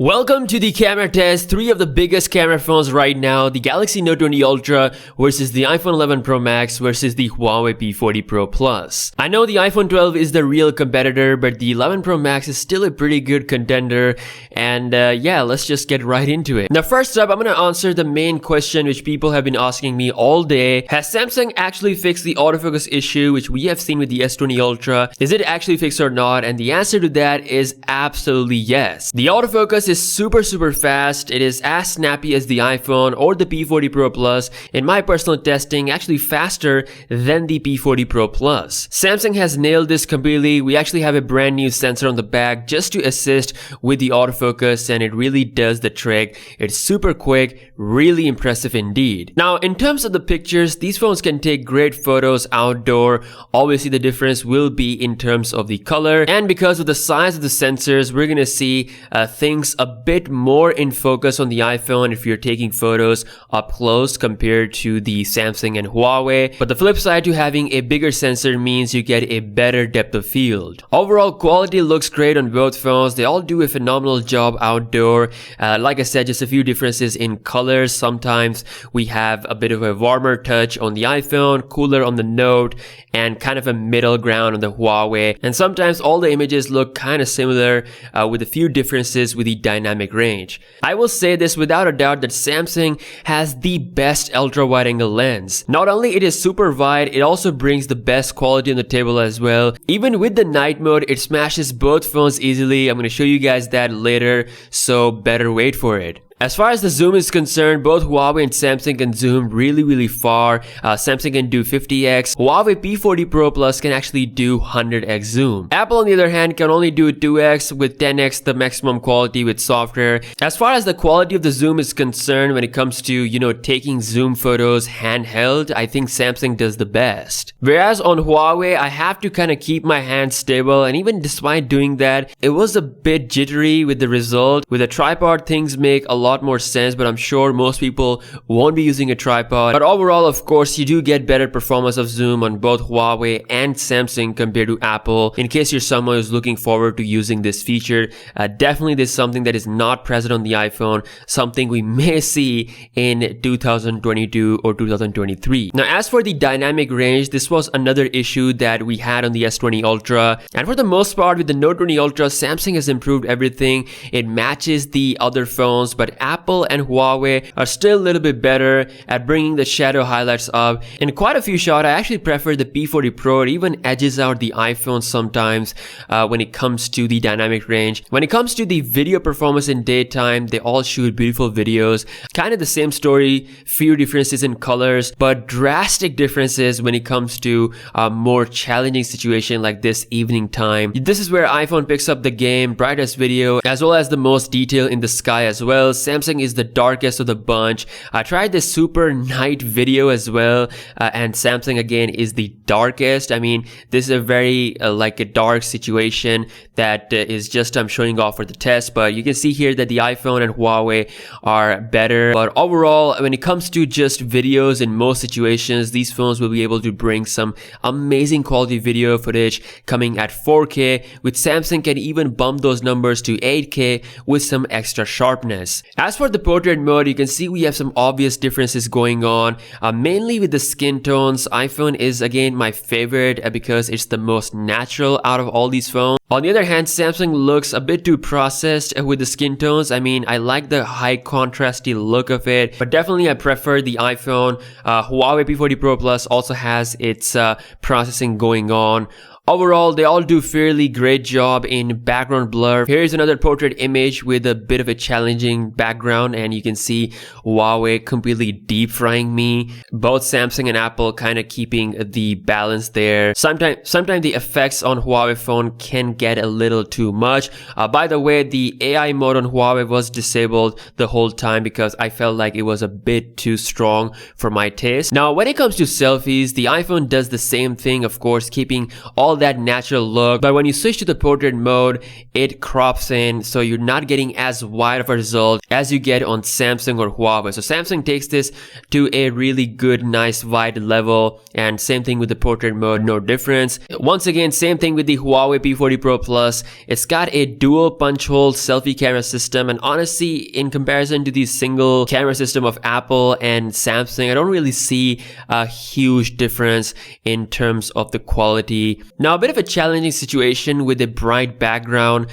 Welcome to the camera test. Three of the biggest camera phones right now, the Galaxy Note 20 Ultra versus the iPhone 11 Pro Max versus the Huawei P40 Pro Plus. I know the iPhone 12 is the real competitor, but the 11 Pro Max is still a pretty good contender. And yeah, let's just get right into it. Now first up, I'm gonna answer the main question which people have been asking me all day. Has Samsung actually fixed the autofocus issue which we have seen with the S20 Ultra? Is it actually fixed or not? And the answer to that is absolutely yes. The autofocus is super fast. It is as snappy as the iPhone or the P40 Pro Plus. In my personal testing, actually faster than the P40 Pro Plus. Samsung has nailed this completely. We actually have a brand new sensor on the back just to assist with the autofocus, and it really does the trick. It's super quick, really impressive indeed. Now, in terms of the pictures, these phones can take great photos outdoor. Obviously, the difference will be in terms of the color, and because of the size of the sensors, we're gonna see things a bit more in focus on the iPhone if you're taking photos up close compared to the Samsung and Huawei. But the flip side to having a bigger sensor means you get a better depth of field. Overall quality looks great on both phones. They all do a phenomenal job outdoor. Like I said, just a few differences in colors. Sometimes we have a bit of a warmer touch on the iPhone, cooler on the Note, and kind of a middle ground on the Huawei. And sometimes all the images look kind of similar with a few differences with the dynamic range. I will say this without a doubt that Samsung has the best ultra wide angle lens. Not only it is super wide, it also brings the best quality on the table as well. Even with the night mode, it smashes both phones easily. I'm going to show you guys that later, so better wait for it. As far as the zoom is concerned, both Huawei and Samsung can zoom really far. Samsung can do 50x. Huawei P40 Pro Plus can actually do 100x zoom. Apple, on the other hand, can only do 2x with 10x the maximum quality with software. As far as the quality of the zoom is concerned, when it comes to, taking zoom photos handheld, I think Samsung does the best. Whereas on Huawei, I have to kind of keep my hand stable, and even despite doing that, it was a bit jittery with the result. With a tripod, things make a lot more sense, but I'm sure most people won't be using a tripod. But overall, of course, you do get better performance of zoom on both Huawei and Samsung compared to Apple. In case you're someone who's looking forward to using this feature, definitely this is something that is not present on the iPhone, something we may see in 2022 or 2023. Now, as for the dynamic range, this was another issue that we had on the S20 Ultra, and for the most part with the Note 20 Ultra, Samsung has improved everything. It matches the other phones, but Apple and Huawei are still a little bit better at bringing the shadow highlights up. In quite a few shots, I actually prefer the P40 Pro. It even edges out the iPhone sometimes when it comes to the dynamic range. When it comes to the video performance in daytime, they all shoot beautiful videos. Kind of the same story, few differences in colors, but drastic differences when it comes to a more challenging situation like this evening time. This is where iPhone picks up the game, brightest video, as well as the most detail in the sky as well. Samsung is the darkest of the bunch. I tried this super night video as well, and Samsung again is the darkest. I mean, this is a very like a dark situation that is just I'm showing off for the test, but you can see here that the iPhone and Huawei are better. But overall, when it comes to just videos in most situations, these phones will be able to bring some amazing quality video footage coming at 4K, with Samsung can even bump those numbers to 8K with some extra sharpness. As for the portrait mode, you can see we have some obvious differences going on, mainly with the skin tones. iPhone is again my favorite because it's the most natural out of all these phones. On the other hand, Samsung looks a bit too processed with the skin tones. I mean, I like the high contrasty look of it, but definitely I prefer the iPhone. Huawei P40 Pro Plus also has its processing going on. Overall, they all do fairly great job in background blur. Here's another portrait image with a bit of a challenging background, and you can see Huawei completely deep frying me. Both Samsung and Apple kind of keeping the balance there. Sometimes the effects on Huawei phone can get a little too much. By the way, the AI mode on Huawei was disabled the whole time because I felt like it was a bit too strong for my taste. Now, when it comes to selfies, the iPhone does the same thing, of course, keeping all that natural look, but when you switch to the portrait mode, it crops in, so you're not getting as wide of a result as you get on Samsung or Huawei. So Samsung takes this to a really good, nice wide level, and same thing with the portrait mode, no difference. Once again, same thing with the Huawei P40 Pro Plus. It's got a dual punch hole selfie camera system, and honestly, in comparison to the single camera system of Apple and Samsung, I don't really see a huge difference in terms of the quality. Now, a bit of a challenging situation with a bright background,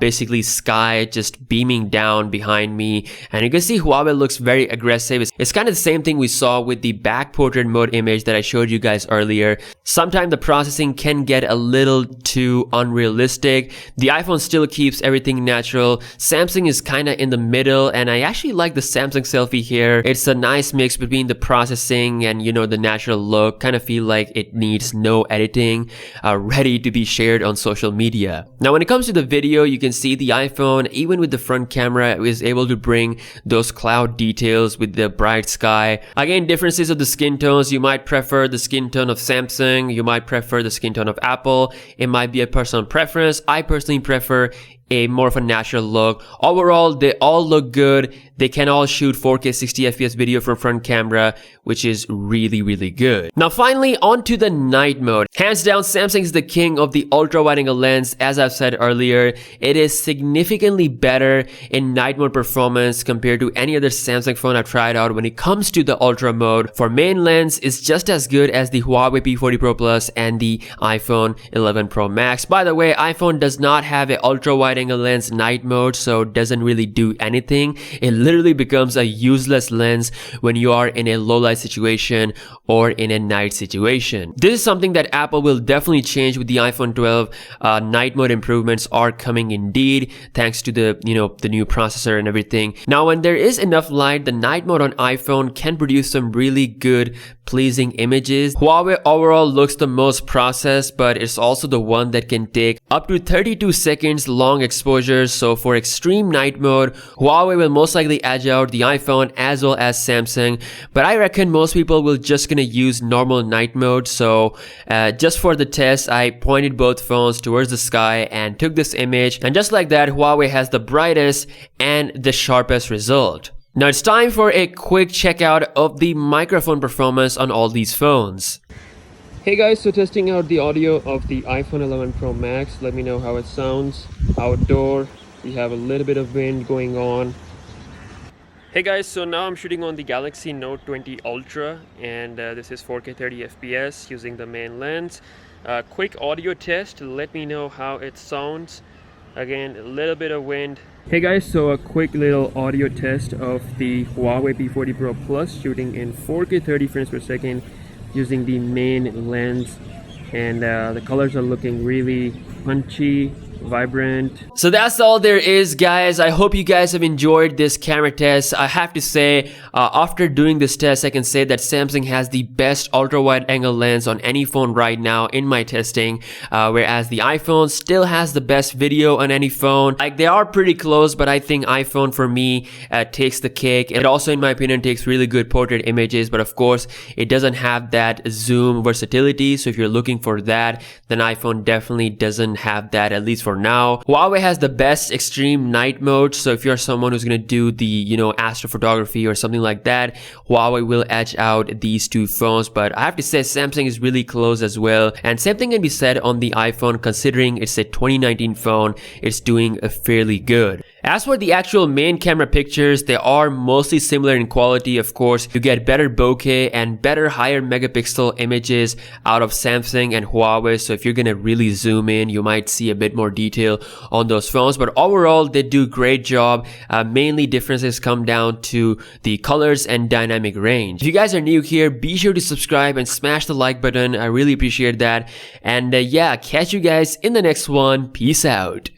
basically sky just beaming down behind me, and you can see Huawei looks very aggressive. It's kind of the same thing we saw with the back portrait mode image that I showed you guys earlier. Sometimes the processing can get a little too unrealistic. The iPhone still keeps everything natural. Samsung is kind of in the middle, and I actually like the Samsung selfie here. It's a nice mix between the processing and, you know, the natural look. Kind of feel like it needs no editing, ready to be shared on social media. Now, when it comes to the video, you can see the iPhone, even with the front camera, is able to bring those cloud details with the bright sky. Again, differences of the skin tones. You might prefer the skin tone of Samsung. You might prefer the skin tone of Apple. It might be a personal preference. I personally prefer a more of a natural look. Overall, they all look good. They can all shoot 4K 60 FPS video from front camera, which is really, really good. Now, finally, on to the night mode. Hands down, Samsung is the king of the ultra wide angle lens. As I've said earlier, it is significantly better in night mode performance compared to any other Samsung phone I've tried out. When it comes to the ultra mode, for main lens, it's just as good as the Huawei P40 Pro Plus and the iPhone 11 Pro Max. By the way, iPhone does not have an ultra wide angle lens night mode, so it doesn't really do anything. It literally becomes a useless lens when you are in a low light situation or in a night situation. This is something that Apple will definitely change with the iPhone 12. Night mode improvements are coming indeed, thanks to the new processor and everything. Now, when there is enough light, the night mode on iPhone can produce some really good, pleasing images. Huawei overall looks the most processed, but it's also the one that can take up to 32 seconds long exposures. So for extreme night mode, Huawei will most likely edge out the iPhone as well as Samsung, but I reckon most people will just gonna use normal night mode. So just for the test, I pointed both phones towards the sky and took this image, and just like that, Huawei has the brightest and the sharpest result. Now it's time for a quick checkout of the microphone performance on all these phones. Hey guys, so testing out the audio of the iPhone 11 Pro Max. Let me know how it sounds. Outdoor, we have a little bit of wind going on. Hey guys, so now I'm shooting on the Galaxy Note 20 Ultra, and this is 4K 30 FPS using the main lens. Quick audio test, let me know how it sounds. Again, a little bit of wind. Hey guys, so a quick little audio test of the Huawei P40 Pro Plus shooting in 4K 30 frames per second using the main lens, and the colors are looking really punchy, vibrant. So that's all there is, guys. I hope you guys have enjoyed this camera test. I have to say, after doing this test, I can say that Samsung has the best ultra wide angle lens on any phone right now in my testing, whereas the iPhone still has the best video on any phone. Like, they are pretty close, but I think iPhone for me takes the cake. It also, in my opinion, takes really good portrait images, but of course it doesn't have that zoom versatility. So if you're looking for that, then iPhone definitely doesn't have that, at least for now. Huawei has the best extreme night mode, so if you're someone who's gonna do the astrophotography or something like that, Huawei will edge out these two phones. But I have to say, Samsung is really close as well, and same thing can be said on the iPhone. Considering it's a 2019 phone, it's doing fairly good. As for the actual main camera pictures, they are mostly similar in quality. Of course, you get better bokeh and better higher megapixel images out of Samsung and Huawei. So if you're gonna really zoom in, you might see a bit more detail on those phones. But overall, they do great job. Mainly differences come down to the colors and dynamic range. If you guys are new here, be sure to subscribe and smash the like button. I really appreciate that. And yeah, catch you guys in the next one. Peace out.